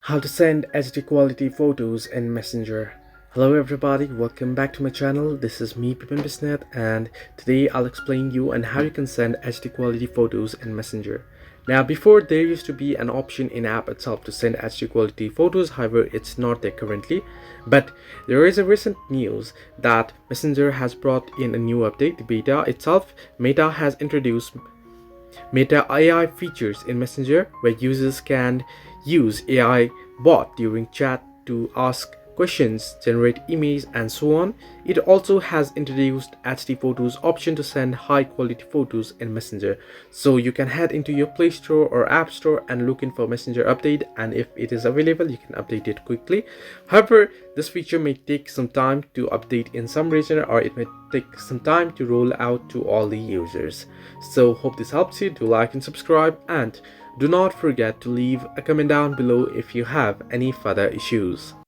How to send HD quality photos in Messenger. Hello everybody, welcome back to my channel. This is me Pipin Bisnet, and today I'll explain you on how you can send HD quality photos in Messenger. Now before, there used to be an option in app itself to send HD quality photos, however it's not there currently. But there is a recent news that Messenger has brought in a new update, the beta itself. Meta has introduced Meta AI features in Messenger, where users can use AI bot during chat to ask questions, generate images, and so on. It also has introduced HD photos option to send high quality photos in Messenger. So you can head into your Play Store or App Store and look in for Messenger update, and if it is available you can update it quickly. However, this feature may take some time to update in some region, or it may take some time to roll out to all the users. So hope this helps you. Do like and subscribe, and do not forget to leave a comment down below if you have any further issues.